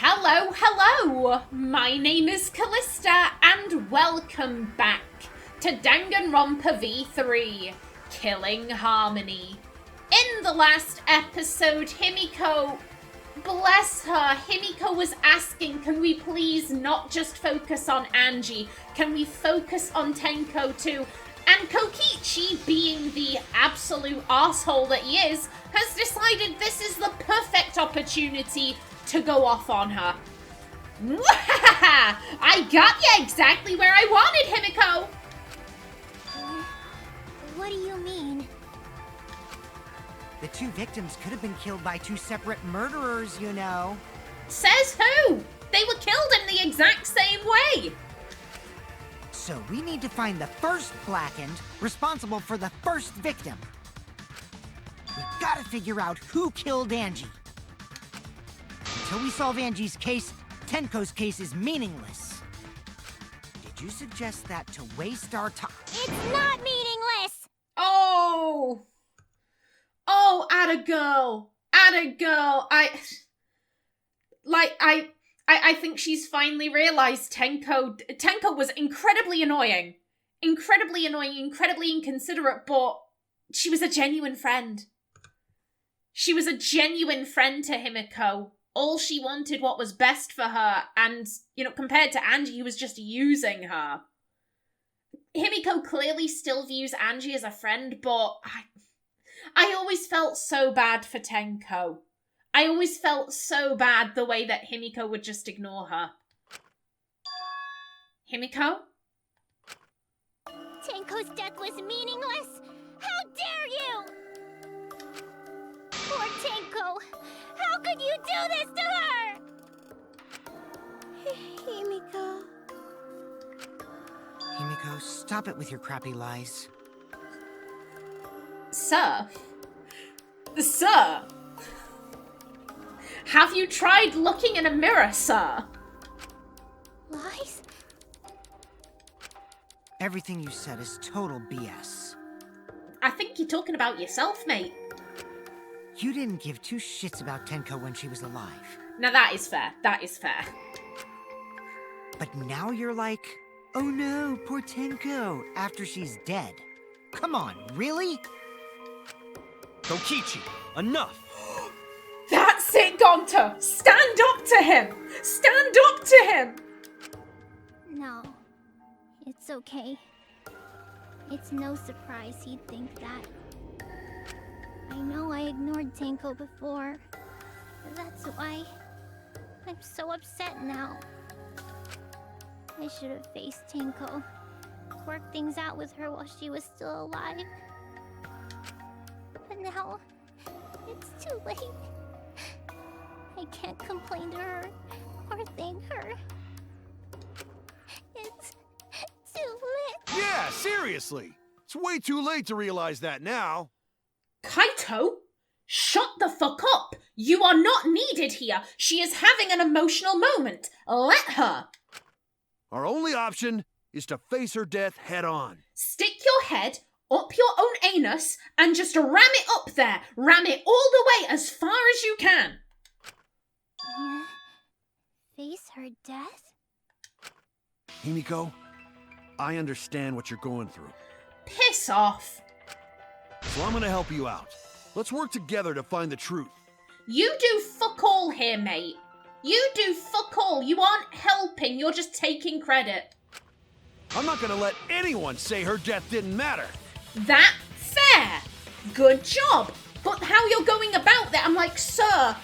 Hello, hello! My name is Callista, and welcome back to Danganronpa V3, Killing Harmony. In the last episode, Himiko, bless her, Himiko was asking, can we please not just focus on Angie? Can we focus on Tenko too? And Kokichi, being the absolute arsehole that he is, has decided this is the perfect opportunity to go off on her. I got you exactly where I wanted, Himiko! What do you mean? The two victims could have been killed by two separate murderers, you know. Says who? They were killed in the exact same way! So we need to find the first Blackened responsible for the first victim. We've got to figure out who killed Angie. Until we solve Angie's case, Tenko's case is meaningless. Did you suggest that to waste our time? It's not meaningless! Oh, atta girl. I think she's finally realized Tenko was incredibly annoying, incredibly inconsiderate, but she was a genuine friend. She was a genuine friend to Himiko. All she wanted what was best for her, and, compared to Angie, who was just using her. Himiko clearly still views Angie as a friend, but I always felt so bad for Tenko. I always felt so bad the way that Himiko would just ignore her. Himiko? Tenko's death was meaningless? How dare you! Poor Tenko! How could you do this to her? Himiko... Himiko, stop it with your crappy lies. Sir? Have you tried looking in a mirror, sir? Lies? Everything you said is total BS. I think you're talking about yourself, mate. You didn't give two shits about Tenko when she was alive. Now that is fair. But now you're like, oh no, poor Tenko, after she's dead. Come on, really? Kokichi, enough! That's it, Gonta! Stand up to him! Stand up to him! No. It's okay. It's no surprise he'd think that. I know I ignored Tenko before. That's why I'm so upset now. I should have faced Tenko. Worked things out with her while she was still alive. But now, it's too late. I can't complain to her or thank her. It's too late. Yeah, seriously! It's way too late to realize that now. Kaito? Shut the fuck up! You are not needed here! She is having an emotional moment! Let her! Our only option is to face her death head on. Stick your head up your own anus and just ram it up there! Ram it all the way as far as you can! Yeah. Face her death? Himiko, I understand what you're going through. Piss off! So I'm gonna help you out. Let's work together to find the truth. You do fuck all here, mate. You do fuck all. You aren't helping, you're just taking credit. I'm not gonna let anyone say her death didn't matter. That fair. Good job. But how you're going about that, I'm like, sir,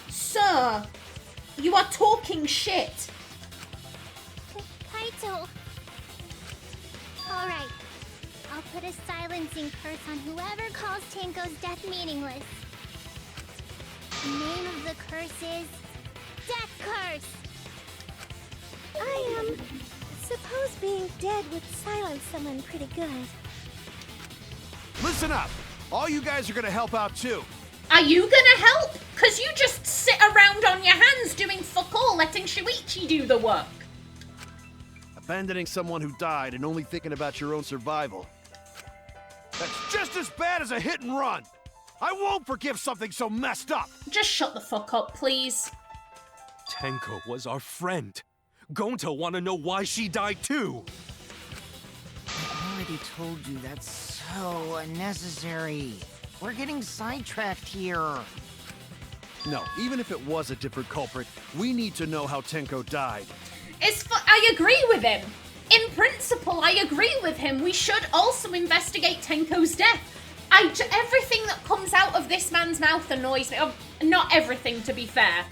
you are talking shit. Kaito. Alright. I'll put a silencing curse on whoever calls Tenko's death meaningless. The name of the curse is... Death Curse! I suppose being dead would silence someone pretty good. Listen up! All you guys are gonna help out too. Are you gonna help? Cause you just sit around on your hands doing fuck all, letting Shuichi do the work. Abandoning someone who died and only thinking about your own survival. That's just as bad as a hit and run! I won't forgive something so messed up! Just shut the fuck up, please. Tenko was our friend. Gonta wanna know why she died too. I already told you that's so unnecessary. We're getting sidetracked here. No, even if it was a different culprit, we need to know how Tenko died. I agree with him. In principle, I agree with him. We should also investigate Tenko's death. Everything that comes out of this man's mouth annoys me. Not everything, to be fair.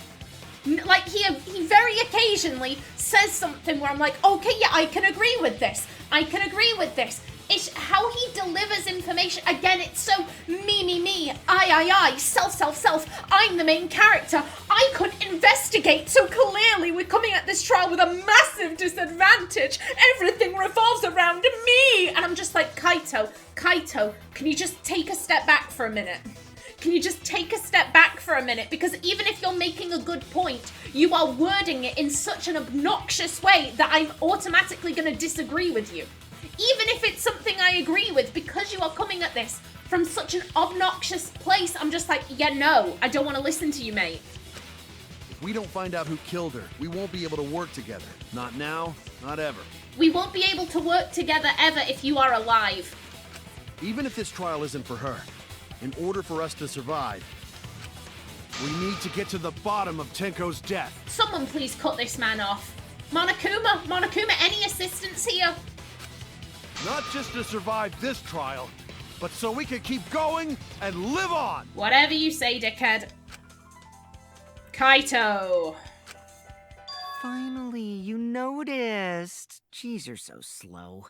Like, he very occasionally says something where I'm like, okay, yeah, I can agree with this. I can agree with this. It's how he delivers information. Again, it's so me, I, self. I'm the main character. I couldn't investigate, so clearly we're coming at this trial with a massive disadvantage. Everything revolves around me. And I'm just like, Kaito, can you just take a step back for a minute? Can you just take a step back for a minute? Because even if you're making a good point, you are wording it in such an obnoxious way that I'm automatically going to disagree with you. Even if it's something I agree with, because you are coming at this from such an obnoxious place, I'm just like, yeah, no, I don't want to listen to you, mate. If we don't find out who killed her, we won't be able to work together. Not now, not ever. We won't be able to work together ever if you are alive. Even if this trial isn't for her, in order for us to survive, we need to get to the bottom of Tenko's death. Someone please cut this man off. Monokuma, any assistance here? Not just to survive this trial, but so we can keep going and live on! Whatever you say, dickhead. Kaito. Finally, you noticed. Jeez, you're so slow.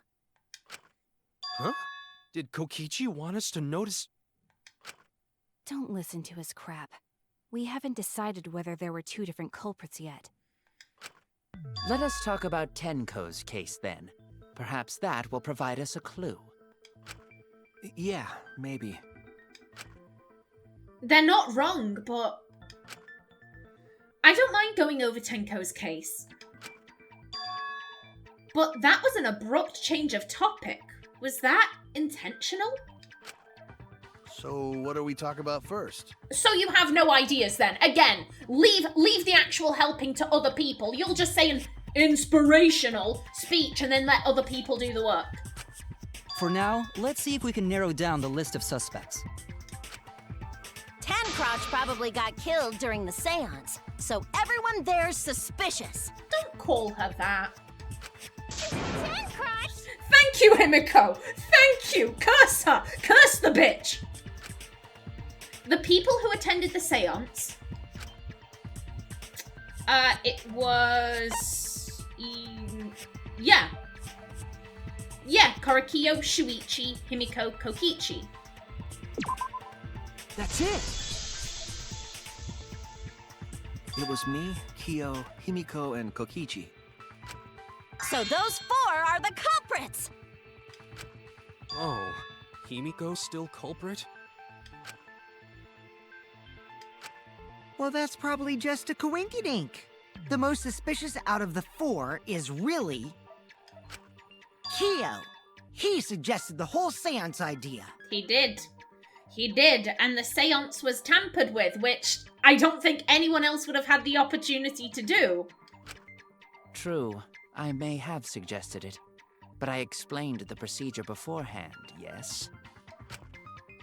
Huh? Did Kokichi want us to notice? Don't listen to his crap. We haven't decided whether there were two different culprits yet. Let us talk about Tenko's case then. Perhaps that will provide us a clue. Yeah, maybe. They're not wrong, but I don't mind going over Tenko's case. But that was an abrupt change of topic. Was that intentional? So what do we talk about first? So you have no ideas then. Again, leave the actual helping to other people. You'll just say an inspirational speech and then let other people do the work. For now, let's see if we can narrow down the list of suspects. Tancrosh probably got killed during the seance, so everyone there's suspicious. Don't call her that. Tancrosh! Thank you, Himiko! Thank you! Curse her! Curse the bitch! The people who attended the seance, it was, yeah, Kokichi, Shuichi, Himiko, Kokichi. That's it! It was me, Kyo, Himiko, and Kokichi. So those four are the culprits! Oh, Himiko's still culprit? Well, that's probably just a coinkydink. The most suspicious out of the four is really Kyo. He suggested the whole seance idea. He did, and the seance was tampered with, which I don't think anyone else would have had the opportunity to do. True, I may have suggested it, but I explained the procedure beforehand, yes?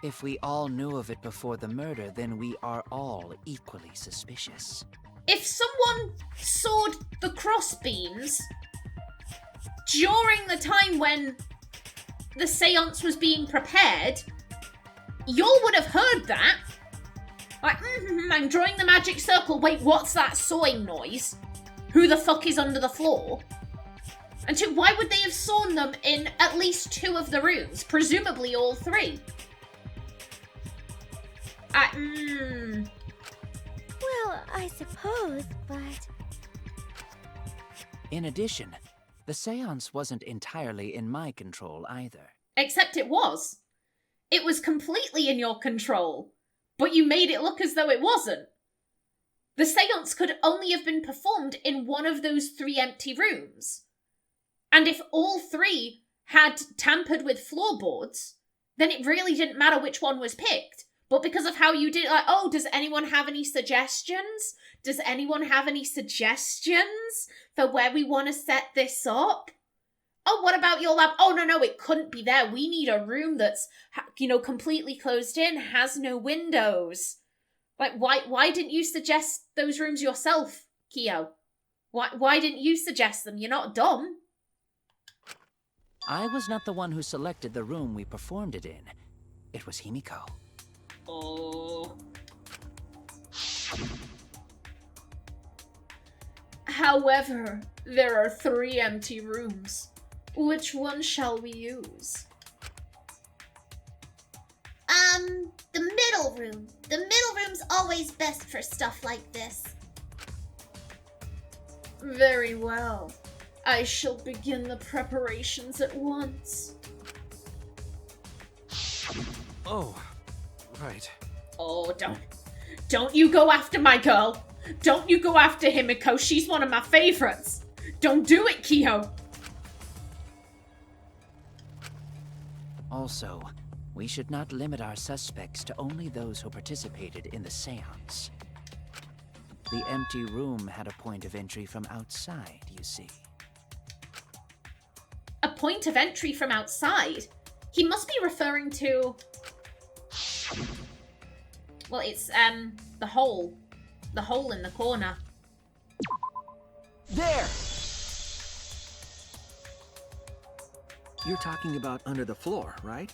If we all knew of it before the murder, then we are all equally suspicious. If someone sawed the crossbeams during the time when the seance was being prepared, y'all would have heard that. Like, I'm drawing the magic circle. Wait, what's that sawing noise? Who the fuck is under the floor? And two, why would they have sawn them in at least two of the rooms? Presumably all three. Well, I suppose, but... In addition, the seance wasn't entirely in my control either. Except it was. It was completely in your control, but you made it look as though it wasn't. The seance could only have been performed in one of those three empty rooms. And if all three had tampered with floorboards, then it really didn't matter which one was picked, But because of how you did, like, oh, does anyone have any suggestions? Does anyone have any suggestions for where we want to set this up? Oh, what about your lab? Oh, no, it couldn't be there. We need a room that's, completely closed in, has no windows. Like, why didn't you suggest those rooms yourself, Kyo? Why didn't you suggest them? You're not dumb. I was not the one who selected the room we performed it in. It was Himiko. Oh. However, there are 3 empty rooms. Which one shall we use? The middle room. The middle room's always best for stuff like this. Very well. I shall begin the preparations at once. Oh, right. Oh, don't you go after my girl. Don't you go after Himiko. She's one of my favorites. Don't do it, Kyo. Also, we should not limit our suspects to only those who participated in the seance. The empty room had a point of entry from outside, you see. A point of entry from outside? He must be referring to... Well, it's, the hole. The hole in the corner. There! You're talking about under the floor, right?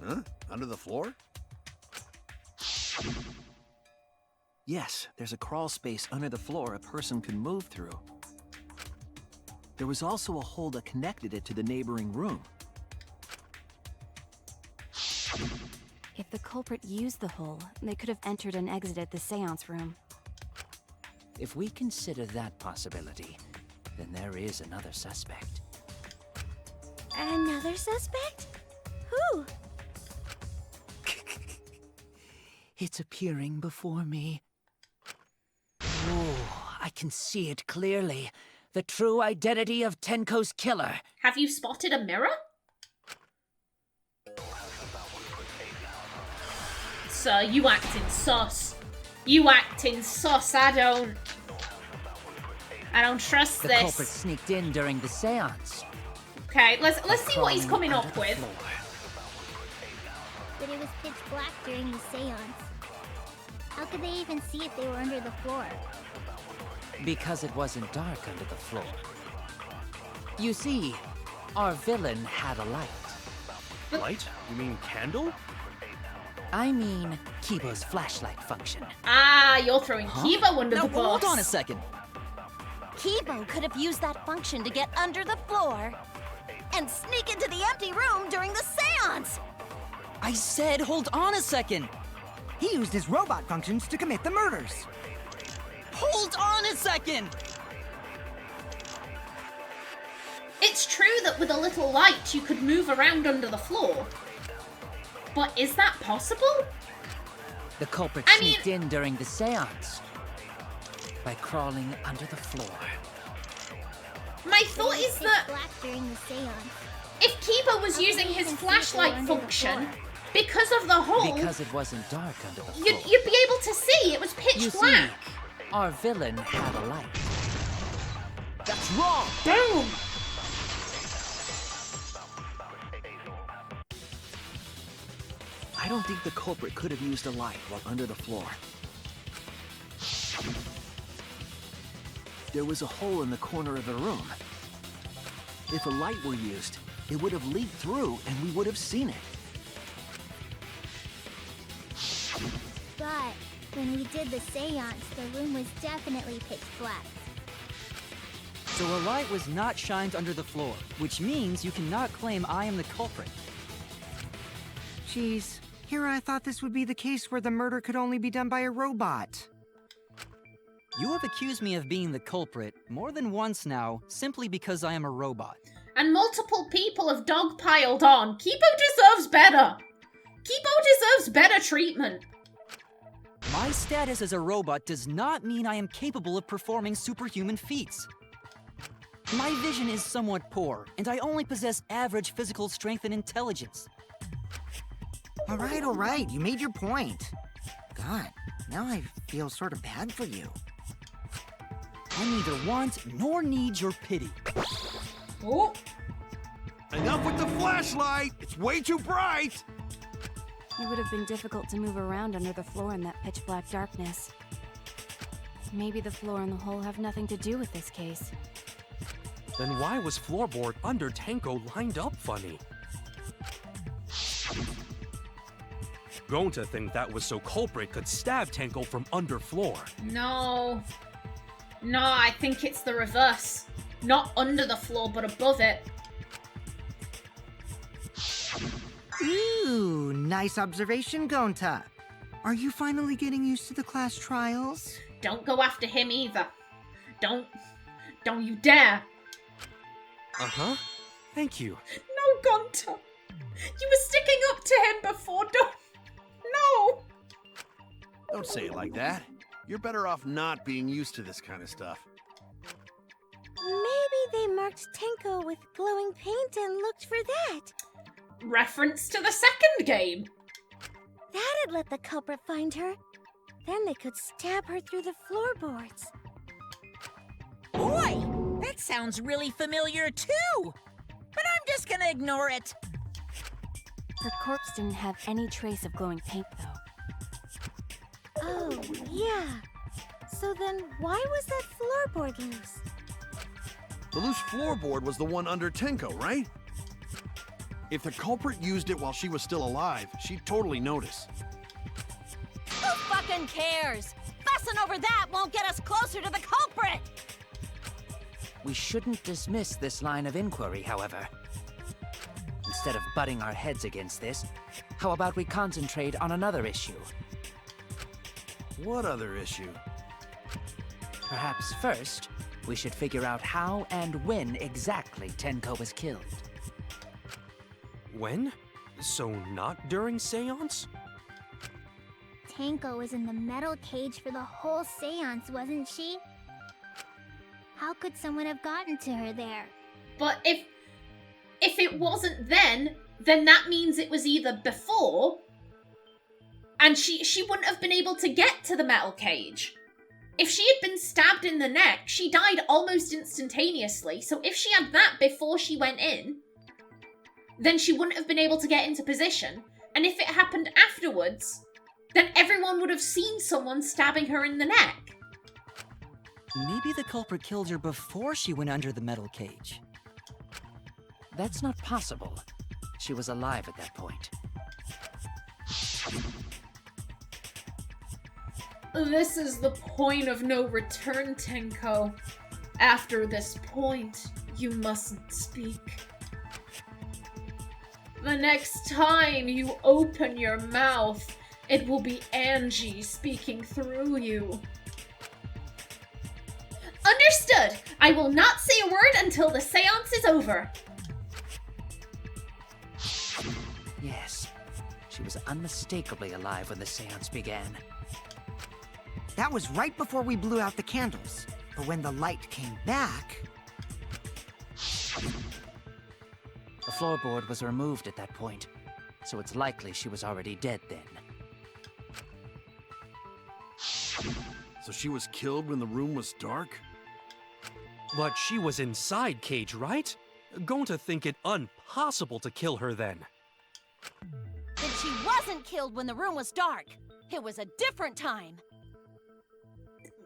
Huh? Under the floor? Yes, there's a crawl space under the floor a person can move through. There was also a hole that connected it to the neighboring room. If the culprit used the hole, they could have entered and exited the seance room. If we consider that possibility, then there is another suspect. Another suspect? Who? It's appearing before me. Oh, I can see it clearly. The true identity of Tenko's killer. Have you spotted a mirror? Sir, you acting sus. You acting sus. I don't trust The this. culprit sneaked in during the seance. Okay, let's see what he's coming up with. But it was pitch black during the seance. How could they even see if they were under the floor? Because it wasn't dark under the floor. You see, our villain had a light. Light? You mean candle? I mean, Kibo's flashlight function. Ah, you're throwing Kibo under Now, the bus. hold on a second. Kibo could have used that function to get under the floor and sneak into the empty room during the seance. I said hold on a second. He used his robot functions to commit the murders. Hold on a second. It's true that with a little light you could move around under the floor. But is that possible? The culprit sneaked in during the seance by crawling under the floor. My thought is that Black during the seance. if Kibo was using his flashlight function, because of the hole, Because it wasn't dark under the floor. you'd be able to see. It was pitch You see, black. our villain had a light. That's wrong! Boom! I don't think the culprit could have used a light while under the floor. There was a hole in the corner of the room. If a light were used, it would have leaked through and we would have seen it. But when we did the seance, the room was definitely pitch black. So a light was not shined under the floor, which means you cannot claim I am the culprit. Jeez, here I thought this would be the case where the murder could only be done by a robot. You have accused me of being the culprit more than once now, simply because I am a robot. And multiple people have dogpiled on. Kibo deserves better. Kibo deserves better treatment. My status as a robot does not mean I am capable of performing superhuman feats. My vision is somewhat poor, and I only possess average physical strength and intelligence. All right, you made your point. God, now I feel sort of bad for you. I neither want nor need your pity. Oh, Enough with the flashlight! It's way too bright! It would have been difficult to move around under the floor in that pitch-black darkness. Maybe the floor and the hole have nothing to do with this case. Then why was floorboard under Tenko lined up funny? Going to think that was so culprit could stab Tenko from underfloor. no. No, I think it's the reverse. Not under the floor, but above it. Ooh, nice observation, Gonta. Are you finally getting used to the class trials? Don't go after him either. Don't you dare. Uh-huh. Thank you. No, Gunter. You were sticking up to him before. No. Don't say it like that. You're better off not being used to this kind of stuff. Maybe they marked Tenko with glowing paint and looked for that. Reference to the second game. That'd let the culprit find her. Then they could stab her through the floorboards. Boy, that sounds really familiar too. But I'm just gonna ignore it. Her corpse didn't have any trace of glowing paint, though. Oh, yeah. So then why was that floorboard loose? The loose floorboard was the one under Tenko, right? If the culprit used it while she was still alive, she'd totally notice. Who fucking cares? Fussing over that won't get us closer to the culprit! We shouldn't dismiss this line of inquiry, however. Instead of butting our heads against this, how about we concentrate on another issue? What other issue? Perhaps first, we should figure out how and when exactly Tenko was killed. When? So not during seance? Tenko was in the metal cage for the whole seance, wasn't she? How could someone have gotten to her there? But if it wasn't then that means it was either before, and she wouldn't have been able to get to the metal cage. If she had been stabbed in the neck, she died almost instantaneously, so if she had that before she went in, then she wouldn't have been able to get into position, and if it happened afterwards, then everyone would have seen someone stabbing her in the neck. Maybe the culprit killed her before she went under the metal cage. That's not possible. She was alive at that point. This is the point of no return, Tenko. After this point, you mustn't speak. The next time you open your mouth, it will be Angie speaking through you. Understood! I will not say a word until the seance is over. Yes, she was unmistakably alive when the seance began. That was right before we blew out the candles. But when the light came back... The floorboard was removed at that point, so it's likely she was already dead then. So she was killed when the room was dark? But she was inside cage, right? Going to think it impossible to kill her then. Then she wasn't killed when the room was dark. It was a different time.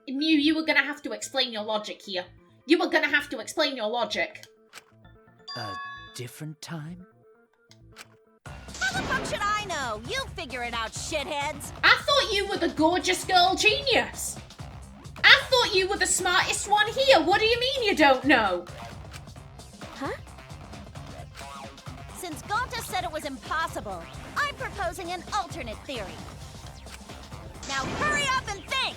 You were gonna have to explain your logic here. You were gonna have to explain your logic. A different time? How the fuck should I know? You figure it out, shitheads. I thought you were the gorgeous girl genius. I thought you were the smartest one here. What do you mean you don't know? Huh? Since Gonta said it was impossible, I'm proposing an alternate theory. Now hurry up and think!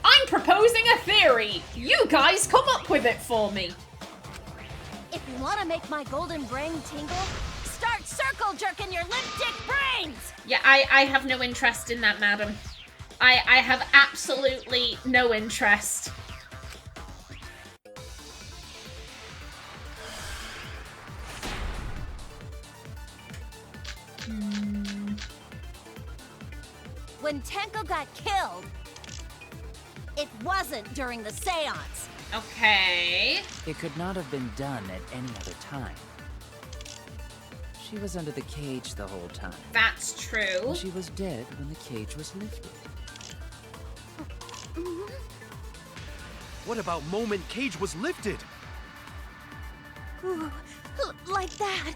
I'm proposing a theory. You guys come up with it for me. If you want to make my golden brain tingle, start circle jerking your limp dick brains! Yeah, I have no interest in that, madam. I have absolutely no interest. When Tenko got killed, it wasn't during the seance. Okay. It could not have been done at any other time. She was under the cage the whole time. That's true. And she was dead when the cage was lifted. What about moment cage was lifted? Ooh, like that.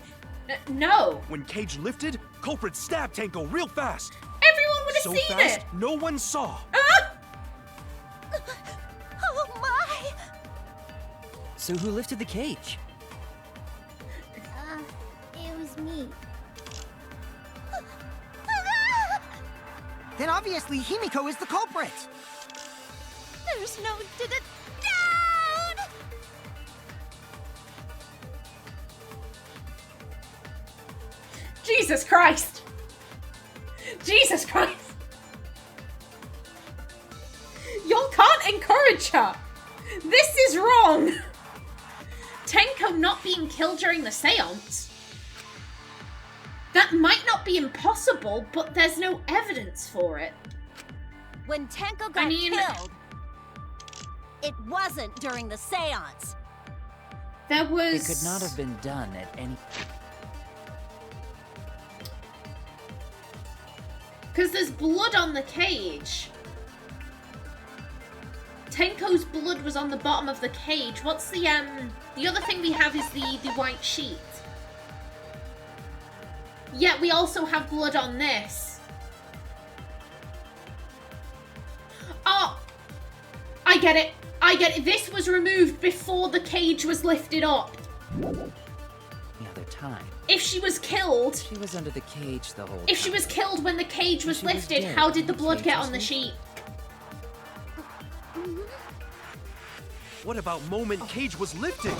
No. When cage lifted, culprit stabbed Tenko real fast. Everyone would have So seen fast, it. no one saw. Ah! Oh my! So who lifted the cage? It was me. Then obviously Himiko is the culprit. There's no down! Jesus Christ. Jesus Christ. Y'all can't encourage her. This is wrong. Tenko not being killed during the seance. That might not be impossible, but there's no evidence for it. When Tenko got killed, it wasn't during the seance. There was... It could not have been done at any... Because there's blood on the cage. Tenko's blood was on the bottom of the cage. What's the other thing we have is the white sheet. Yeah, we also have blood on this. Oh! I get it. I get it. This was removed before the cage was lifted up. The other time. If she was killed... She was under the cage the whole time. If she was killed when the cage was lifted, dead how did the when the blood cage get was on the lifted. sheet? What about moment cage was lifted?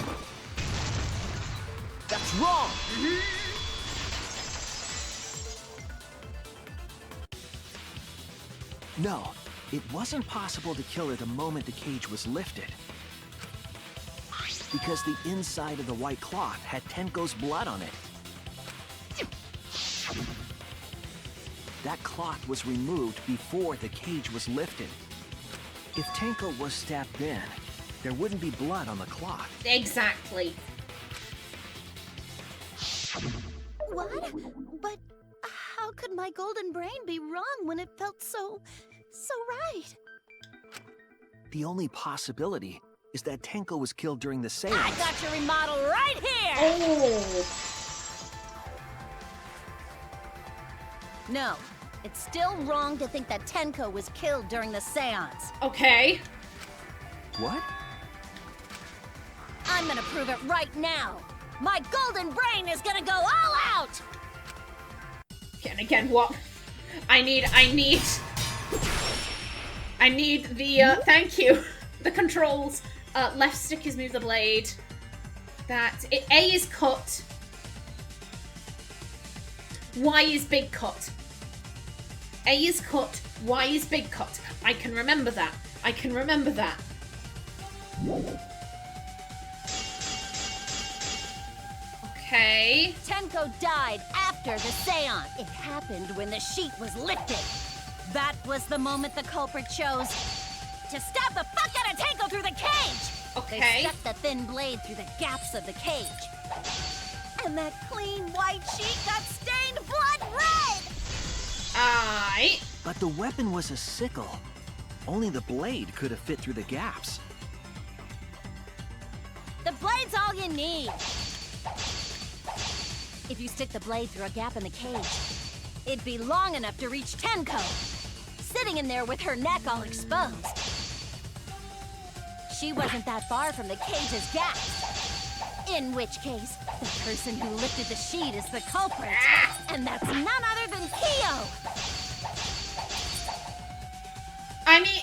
That's wrong! No, it wasn't possible to kill her the moment the cage was lifted. Because the inside of the white cloth had Tenko's blood on it. That cloth was removed before the cage was lifted. If Tenko was stabbed then, there wouldn't be blood on the cloth. Exactly. What? But how could my golden brain be wrong when it felt so right? The only possibility is that Tenko was killed during the seance. I got your remodel right here! Oh! No, it's still wrong to think that Tenko was killed during the seance. Okay. What? I'm gonna prove it right now. My golden brain is gonna go all out! And again, what? I need the, thank you. The controls. Left stick is move the blade. A is cut. Y is big cut. A is cut, Y is big cut. I can remember that. I can remember that. Okay. Tenko died after the seance. It happened when the sheet was lifted. That was the moment the culprit chose to stab the fuck out of Tenko through the cage. Okay. They stuck the thin blade through the gaps of the cage. And that clean white sheet got stained blood red! Aight. But the weapon was a sickle. Only the blade could have fit through the gaps. The blade's all you need. If you stick the blade through a gap in the cage, it'd be long enough to reach Tenko, sitting in there with her neck all exposed. She wasn't that far from the cage's gaps. In which case, the person who lifted the sheet is the culprit. And that's none other than Kyo! I mean...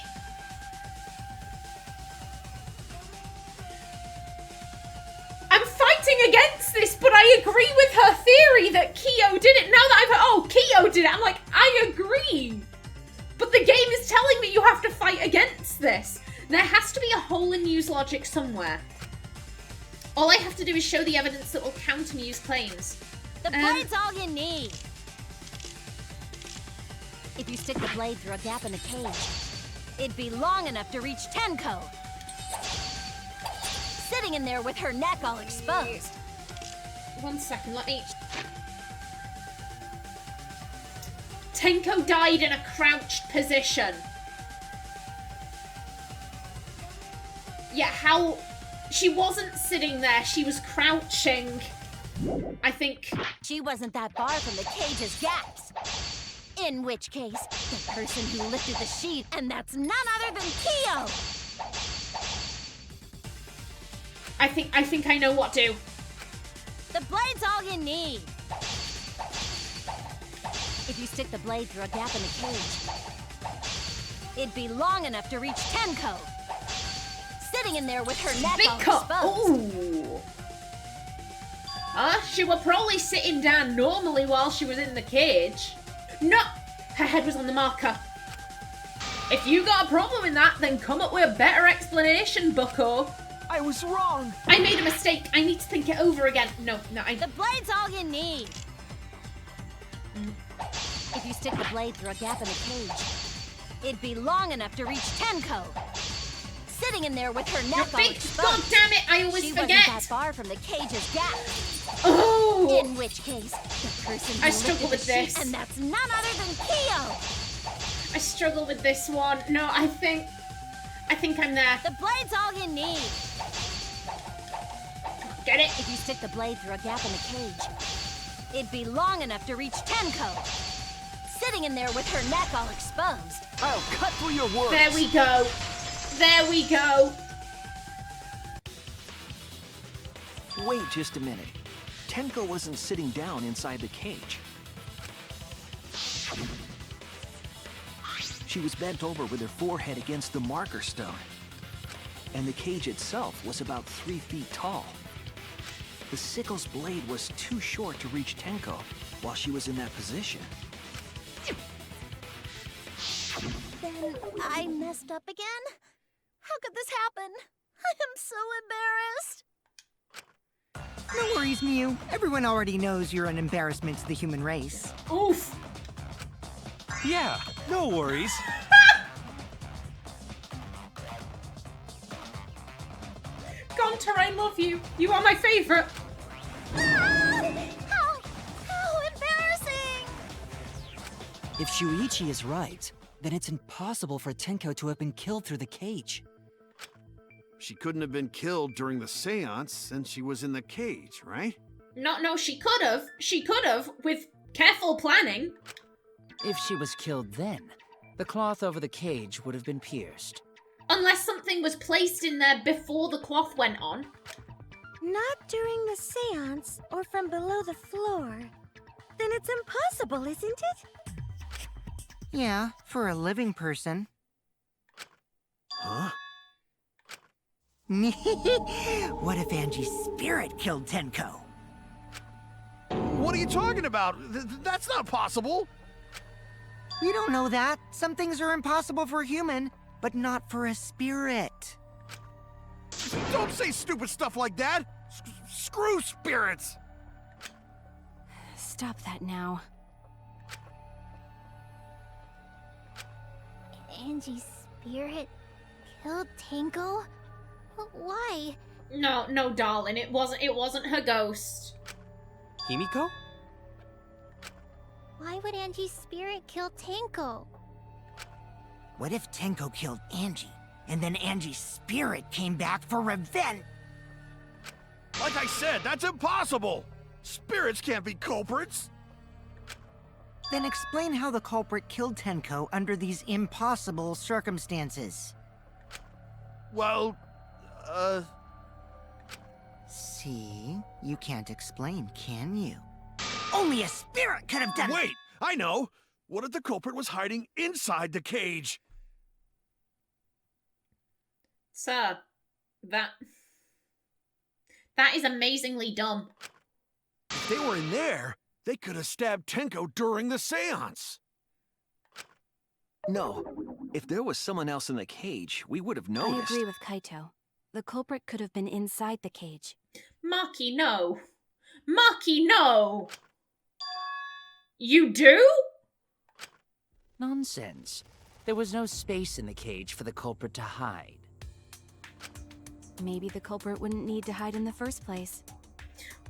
I'm fighting against this, but I agree with her theory that Kyo did it. Now that Kyo did it, I'm like, I agree. But the game is telling me you have to fight against this. There has to be a hole in Mew's logic somewhere. All I have to do is show the evidence that will counter Mew's claims. The blade's all you need. If you stick the blade through a gap in the cage, it'd be long enough to reach Tenko. Sitting in there with her neck all exposed. 1 second, let me... Tenko died in a crouched position. Yeah, how... She wasn't sitting there, she was crouching. I think... She wasn't that far from the cage's gaps. In which case, the person who lifted the sheet, and that's none other than Kyo! I think I know what to do. The blade's all you need. If you stick the blade through a gap in the cage, it'd be long enough to reach Tenko. Sitting in there with her neck all exposed. Ooh. She was probably sitting down normally while she was in the cage. No! Her head was on the marker. If you got a problem with that, then come up with a better explanation, bucko. I was wrong. I made a mistake. I need to think it over again. No, The blade's all you need. If you stick the blade through a gap in the cage, it'd be long enough to reach Tenko. Sitting in there with her neck all exposed. God damn it, I always forget. She wasn't that far from the cage's gap. Oh! In which case, the person who I struggle with this. And that's none other than Kyo. I struggle with this one. No, I think I'm there. The blade's all you need. Get it? If you stick the blade through a gap in the cage, it'd be long enough to reach Tenko. Sitting in there with her neck all exposed. I'll cut through your words. There we go. There we go. Wait just a minute. Tenko wasn't sitting down inside the cage. She was bent over with her forehead against the marker stone. And the cage itself was about 3 feet tall. The sickle's blade was too short to reach Tenko while she was in that position. Then I messed up again? How could this happen? I am so embarrassed. No worries, Mew. Everyone already knows you're an embarrassment to the human race. Oof. Yeah, no worries. Gunter, I love you. You are my favorite. How embarrassing! If Shuichi is right, then it's impossible for Tenko to have been killed through the cage. She couldn't have been killed during the seance since she was in the cage, right? No, she could have. She could have, with careful planning. If she was killed then, the cloth over the cage would have been pierced. Unless something was placed in there before the cloth went on. Not during the seance or from below the floor. Then it's impossible, isn't it? Yeah, for a living person. Huh? What if Angie's spirit killed Tenko? What are you talking about? That's not possible. We don't know that. Some things are impossible for a human, but not for a spirit. Don't say stupid stuff like that. Screw spirits. Stop that now. Angie's spirit killed Tenko? Why? No, darling, it wasn't her ghost. Himiko? Why would Angie's spirit kill Tenko? What if Tenko killed Angie, and then Angie's spirit came back for revenge? Like I said, that's impossible. Spirits can't be culprits. Then explain how the culprit killed Tenko under these impossible circumstances. Well, See? You can't explain, can you? Only a spirit could have done it! Wait, I know. What if the culprit was hiding inside the cage? Sir, that is amazingly dumb. If they were in there, they could have stabbed Tenko during the seance. No. If there was someone else in the cage, we would have noticed. I agree with Kaito. The culprit could have been inside the cage. Maki, no. Maki, no! You do? Nonsense. There was no space in the cage for the culprit to hide. Maybe the culprit wouldn't need to hide in the first place.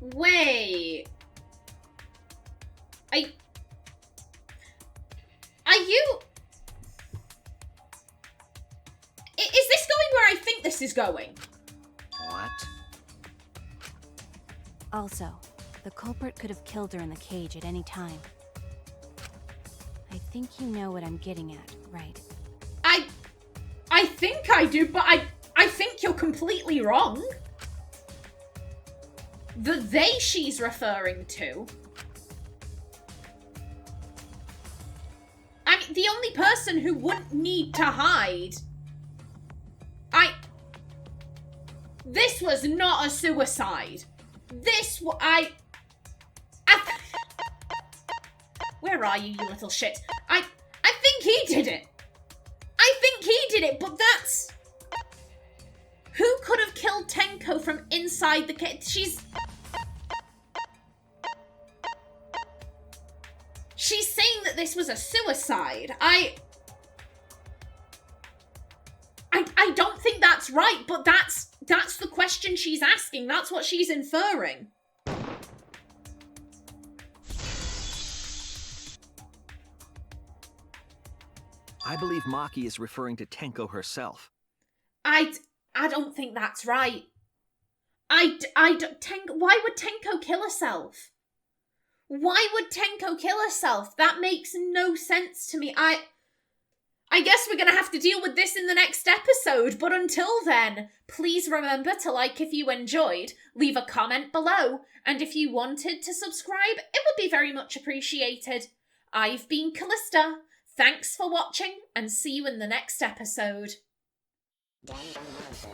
Wait. Are you... Is this going where I think this is going? What? Also, the culprit could have killed her in the cage at any time. I think you know what I'm getting at, right? I think I do, but I think you're completely wrong. The they she's referring to... I mean, the only person who wouldn't need to hide... This was not a suicide. Where are you, you little shit? I think he did it. I think he did it, but that's... Who could have killed Tenko from inside the cage? She's saying that this was a suicide. I don't think that's right, but that's the question she's asking. That's what she's inferring. I believe Maki is referring to Tenko herself. I don't think that's right. Why would Tenko kill herself? Why would Tenko kill herself? That makes no sense to me. I guess we're going to have to deal with this in the next episode, but until then, please remember to like if you enjoyed, leave a comment below, and if you wanted to subscribe, it would be very much appreciated. I've been Callista. Thanks for watching, and see you in the next episode. Danganronpa.